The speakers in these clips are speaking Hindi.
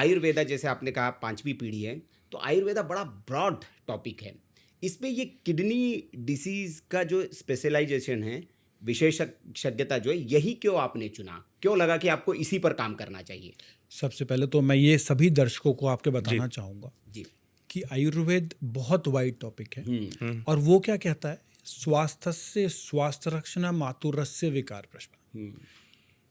आयुर्वेदा जैसे आपने कहा 5वीं पीढ़ी है, तो आयुर्वेदा बड़ा ब्रॉड टॉपिक है। इसमें ये किडनी डिसीज़ का जो स्पेशलाइजेशन है, विशेषज्ञता जो है, यही क्यों आपने चुना? क्यों लगा कि आपको इसी पर काम करना चाहिए? सबसे पहले तो मैं ये सभी दर्शकों को आपके बताना जी। चाहूँगा जी। कि आयुर्वेद बहुत वाइड टॉपिक है हुँ, और वो क्या कहता है, स्वास्थ्य स्वास्थ्य रक्षण मातुरस्य विकार प्रश्न, हुँ,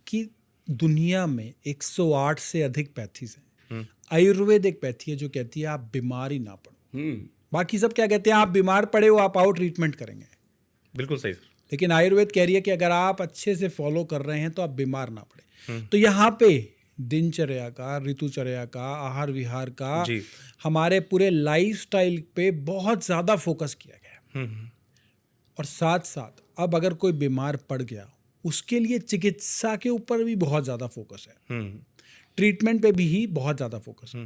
कि दुनिया में 108 से अधिक पैथीज हैं। आयुर्वेद एक पैथी है जो कहती है आप बीमार ही ना पड़ो। हुँ, बाकी सब क्या कहते हैं, आप बीमार पड़े हो आप आओ ट्रीटमेंट करेंगे, बिल्कुल सही सर। लेकिन आयुर्वेद कह रही है कि अगर आप अच्छे से फॉलो कर रहे हैं तो आप बीमार ना पड़े। तो यहाँ पे दिनचर्या का, ऋतुचर्या का, आहार विहार का, जी। हमारे पूरे लाइफस्टाइल पे बहुत ज़्यादा फोकस किया गया है। और साथ साथ अब अगर कोई बीमार पड़ गया उसके लिए चिकित्सा के ऊपर भी बहुत ज़्यादा फोकस है, ट्रीटमेंट पे भी ही बहुत ज़्यादा फोकस है।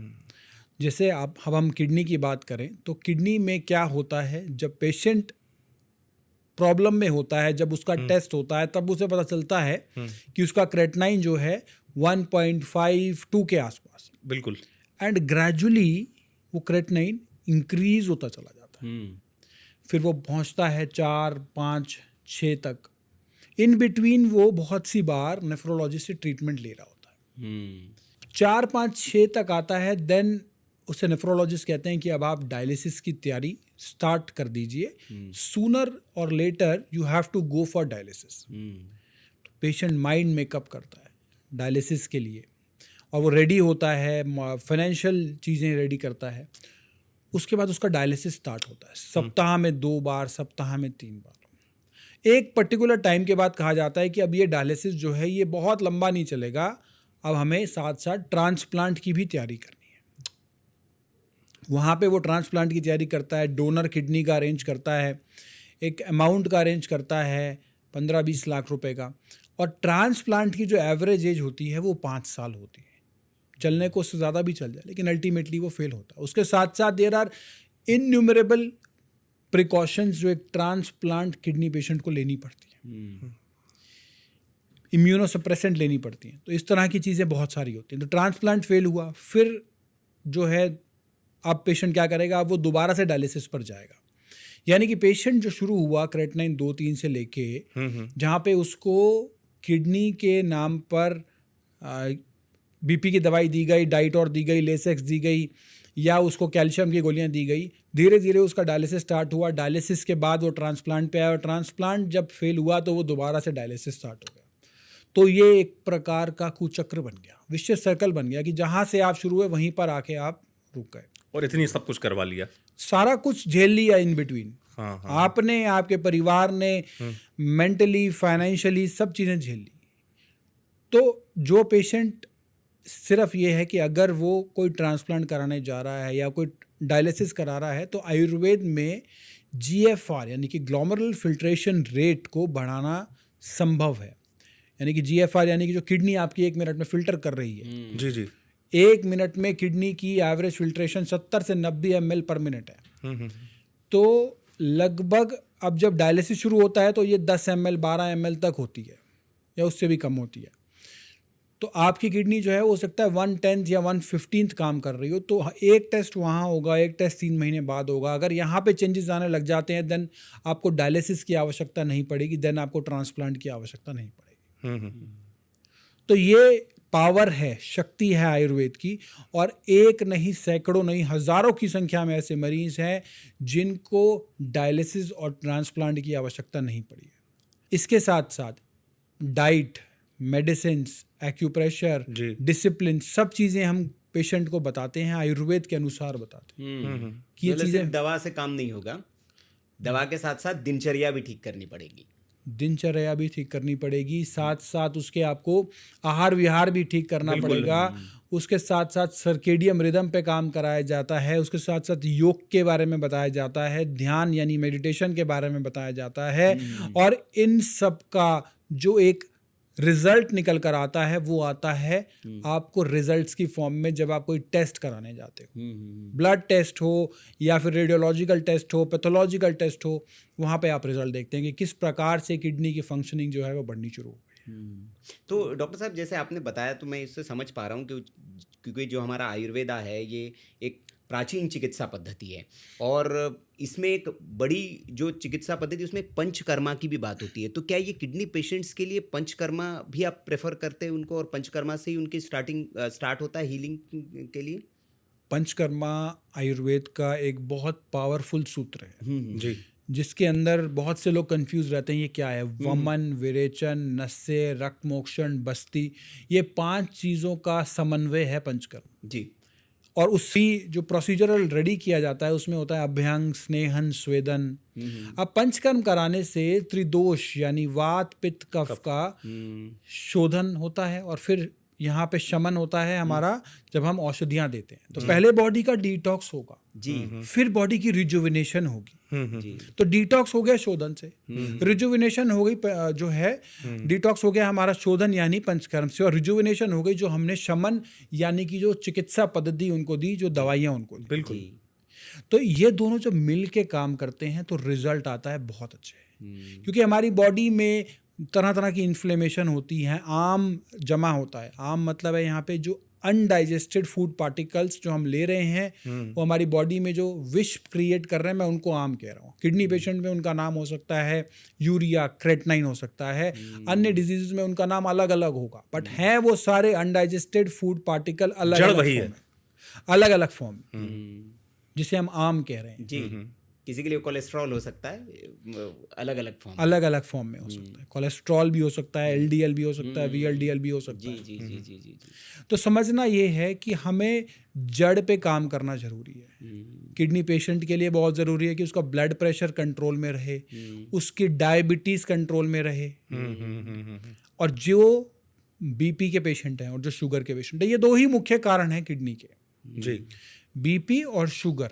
जैसे अब हम किडनी की बात करें तो किडनी में क्या होता है, जब पेशेंट प्रॉब्लम में होता है, जब उसका टेस्ट होता है तब उसे पता चलता है कि उसका क्रेटनाइन जो है 1.52 के आसपास, बिल्कुल। एंड ग्रेजुअली वो क्रेटनाइन इंक्रीज होता चला जाता है। हुँ, फिर वो पहुंचता है 4, 5, 6 तक। इन बिटवीन वो बहुत सी बार नेफ्रोलॉजिस्ट से ट्रीटमेंट ले रहा होता है। हुँ, 4, 5, 6 तक आता है, देन उसे नेफ्रोलॉजिस्ट कहते हैं कि अब आप डायलिसिस की तैयारी स्टार्ट कर दीजिए, sooner or later you have to go for dialysis. हुँ, पेशेंट माइंड मेकअप करता है डायलिसिस के लिए और वो रेडी होता है, फाइनेंशियल चीज़ें रेडी करता है। उसके बाद उसका डायलिसिस स्टार्ट होता है, सप्ताह में 2 बार, सप्ताह में 3 बार। एक पर्टिकुलर टाइम के बाद कहा जाता है कि अब ये डायलिसिस जो है ये बहुत लंबा नहीं चलेगा, अब हमें साथ साथ ट्रांसप्लांट की भी तैयारी करनी है। वहाँ पे वो ट्रांसप्लांट की तैयारी करता है, डोनर किडनी का अरेंज करता है, एक अमाउंट का अरेंज करता है 15-20 लाख रुपए का। और ट्रांसप्लांट की जो एवरेज एज होती है वो 5 साल होती है। चलने को उससे ज़्यादा भी चल जाए लेकिन अल्टीमेटली वो फेल होता है। उसके साथ साथ देयर आर इन्यूमरेबल प्रिकॉशंस जो एक ट्रांसप्लांट किडनी पेशेंट को लेनी पड़ती है, इम्यूनोसप्रेसेंट लेनी पड़ती हैं। तो इस तरह की चीज़ें बहुत सारी होती हैं। तो ट्रांसप्लांट फेल हुआ, फिर जो है अब पेशेंट क्या करेगा, अब वो दोबारा से डायलिसिस पर जाएगा। यानी कि पेशेंट जो शुरू हुआ क्रेटनाइन 2-3 से लेके, जहाँ पे उसको किडनी के नाम पर बीपी की दवाई दी गई, डाइटोर दी गई, लेसेक्स दी गई, या उसको कैल्शियम की गोलियां दी गई, धीरे धीरे उसका डायलिसिस स्टार्ट हुआ। डायलिसिस के बाद वो ट्रांसप्लांट पे आया और ट्रांसप्लांट जब फेल हुआ तो वो दोबारा से डायलिसिस स्टार्ट हो गया। तो ये एक प्रकार का कुचक्र बन गया, विशेष सर्कल बन गया कि जहाँ से आप शुरू हुए वहीं पर आके आप रुक गए। और इतनी सब कुछ करवा लिया, सारा कुछ झेल लिया इन बिटवीन। हाँ। आपने, आपके परिवार ने, मेंटली, फाइनेंशियली सब चीज़ें झेल ली। तो जो पेशेंट सिर्फ ये है कि अगर वो कोई ट्रांसप्लांट कराने जा रहा है या कोई डायलिसिस करा रहा है, तो आयुर्वेद में GFR यानी कि ग्लोमेरुलर फिल्ट्रेशन रेट को बढ़ाना संभव है। यानी कि GFR यानी कि जो किडनी आपकी 1 मिनट में फिल्टर कर रही है, जी जी। 1 मिनट में किडनी की एवरेज फिल्ट्रेशन 70 से 90 ml पर मिनट है। तो लगभग अब जब डायलिसिस शुरू होता है तो ये 10 ml 12 ml तक होती है या उससे भी कम होती है। तो आपकी किडनी जो है हो सकता है 1/10 या 1/15 काम कर रही हो। तो एक टेस्ट वहाँ होगा, एक टेस्ट 3 महीने बाद होगा। अगर यहाँ पे चेंजेस आने लग जाते हैं देन आपको डायलिसिस की आवश्यकता नहीं पड़ेगी, देन आपको ट्रांसप्लांट की आवश्यकता नहीं पड़ेगी। तो ये पावर है, शक्ति है आयुर्वेद की। और एक नहीं, सैकड़ों नहीं, हजारों की संख्या में ऐसे मरीज हैं जिनको डायलिसिस और ट्रांसप्लांट की आवश्यकता नहीं पड़ी है। इसके साथ साथ डाइट, मेडिसिन, एक्यूप्रेशर, डिसिप्लिन, सब चीज़ें हम पेशेंट को बताते हैं, आयुर्वेद के अनुसार बताते हैं कि ये मतलब चीज़ें। सिर्फ दवा से काम नहीं होगा, दवा के साथ साथ दिनचर्या भी ठीक करनी पड़ेगी। दिनचर्या भी ठीक करनी पड़ेगी, साथ साथ उसके आपको आहार विहार भी ठीक करना पड़ेगा। उसके साथ साथ सर्केडियम रिदम पे काम कराया जाता है। उसके साथ साथ योग के बारे में बताया जाता है, ध्यान यानी मेडिटेशन के बारे में बताया जाता है। और इन सब का जो एक रिजल्ट निकल कर आता है वो आता है आपको रिजल्ट्स की फॉर्म में जब आप कोई टेस्ट कराने जाते हो, ब्लड टेस्ट हो या फिर रेडियोलॉजिकल टेस्ट हो, पैथोलॉजिकल टेस्ट हो, वहाँ पे आप रिजल्ट देखते हैं कि किस प्रकार से किडनी की फंक्शनिंग जो है वो बढ़नी शुरू हो गई। तो डॉक्टर साहब, जैसे आपने बताया तो मैं इससे समझ पा रहा हूँ कि क्योंकि जो हमारा आयुर्वेदा है ये एक प्राचीन चिकित्सा पद्धति है और इसमें एक बड़ी जो चिकित्सा पद्धति उसमें पंचकर्मा की भी बात होती है। तो क्या ये किडनी पेशेंट्स के लिए पंचकर्मा भी आप प्रेफर करते हैं उनको, और पंचकर्मा से ही उनकी स्टार्ट होता है हीलिंग के लिए? पंचकर्मा आयुर्वेद का एक बहुत पावरफुल सूत्र है जी जिसके अंदर बहुत से लोग कंफ्यूज रहते हैं ये क्या है। वमन, विरेचन, नस्य, रक्त मोक्षण, बस्ती, ये 5 चीज़ों का समन्वय है पंचकर्म। जी। और उसी जो प्रोसीजरल रेडी किया जाता है उसमें होता है अभ्यंग, स्नेहन, स्वेदन। अब पंचकर्म कराने से त्रिदोष यानी वात, पित्त, कफ का शोधन होता है और फिर यहाँ पे शमन होता है हमारा जब हम औषधियाँ देते हैं। तो पहले बॉडी का डिटॉक्स होगा जी। फिर बॉडी की रिजुविनेशन होगी। जी। तो डिटॉक्स हो गया शोधन से, रिजुविनेशन हो गई जो है डिटॉक्स हो गया हमारा शोधन यानी पंचकर्म से, और रिजुविनेशन हो गई जो हमने शमन यानी कि जो चिकित्सा पद्धति उनको दी, जो दवाइयाँ उनको दी। बिल्कुल। जी। तो ये दोनों जब मिल के काम करते हैं तो रिजल्ट आता है बहुत अच्छे। क्योंकि हमारी बॉडी में तरह तरह की इन्फ्लेमेशन होती हैं, आम जमा होता है। आम मतलब है यहाँ पे जो अनडाइजेस्टेड फूड पार्टिकल्स जो हम ले रहे हैं वो हमारी बॉडी में जो विष क्रिएट कर रहे हैं, मैं उनको आम कह रहा हूँ। किडनी पेशेंट में उनका नाम हो सकता है यूरिया, क्रेटनाइन हो सकता है, अन्य डिजीज में उनका नाम अलग अलग होगा, बट हैं वो सारे अनडाइजेस्टेड फूड पार्टिकल अलग जड़ अलग वही फॉर्म है। में, अलग अलग फॉर्म में, जिसे हम आम कह रहे हैं। जी। किसी के लिए कोलेस्ट्रॉल हो सकता है अलग अलग फॉर्म। अलग अलग फॉर्म में हो सकता है। कोलेस्ट्रॉल भी हो सकता है, एलडीएल भी हो सकता है, वीएलडीएल भी हो सकता जी है। जी जी जी जी जी। तो समझना ये है कि हमें जड़ पे काम करना जरूरी है। किडनी पेशेंट के लिए बहुत ज़रूरी है कि उसका ब्लड प्रेशर कंट्रोल में रहे, उसकी डायबिटीज़ कंट्रोल में रहे, और जो बीपी के पेशेंट हैं और जो शुगर के पेशेंट हैं, ये 2 ही मुख्य कारण हैं किडनी के, जी बीपी और शुगर।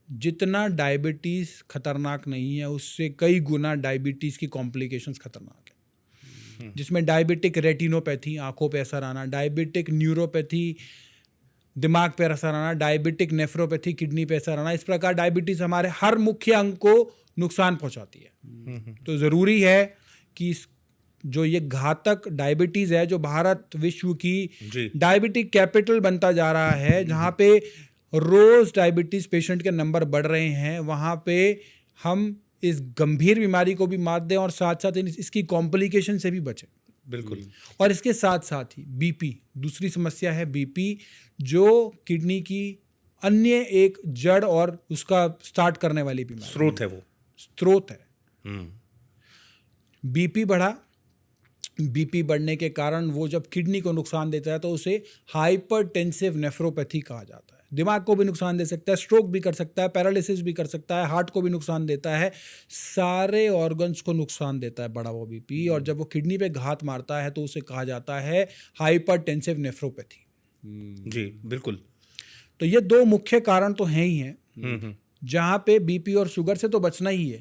जितना डायबिटीज़ खतरनाक नहीं है उससे कई गुना डायबिटीज़ की कॉम्प्लिकेशंस खतरनाक है, जिसमें डायबिटिक रेटिनोपैथी, आंखों पे असर आना, डायबिटिक न्यूरोपैथी, दिमाग पे असर आना, डायबिटिक नेफ्रोपैथी, किडनी पे असर आना। इस प्रकार डायबिटीज़ हमारे हर मुख्य अंग को नुकसान पहुंचाती है। तो ज़रूरी है कि जो ये घातक डायबिटीज़ है, जो भारत विश्व की डायबिटिक कैपिटल बनता जा रहा है, जहाँ पे रोज़ डायबिटीज़ पेशेंट के नंबर बढ़ रहे हैं, वहाँ पे हम इस गंभीर बीमारी को भी मात दें और साथ साथ इसकी कॉम्प्लिकेशन से भी बचें। बिल्कुल। और इसके साथ साथ ही बीपी, दूसरी समस्या है बीपी, जो किडनी की अन्य एक जड़ और उसका स्टार्ट करने वाली बीमारी, स्रोत है वो, स्रोत है। बीपी बढ़ा, बीपी बढ़ने के कारण वो जब किडनी को नुकसान देता है तो उसे हाइपरटेंसिव नेफ्रोपैथी कहा जाता है। दिमाग को भी नुकसान दे सकता है, स्ट्रोक भी कर सकता है, पैरालिसिस भी कर सकता है, हार्ट को भी नुकसान देता है, सारे ऑर्गन्स को नुकसान देता है बड़ा वो बीपी। और जब वो किडनी पे घात मारता है तो उसे कहा जाता है हाइपरटेंसिव नेफ्रोपैथी। जी बिल्कुल। तो ये 2 मुख्य कारण तो हैं ही हैं, जहाँ पे बीपी और शुगर से तो बचना ही है।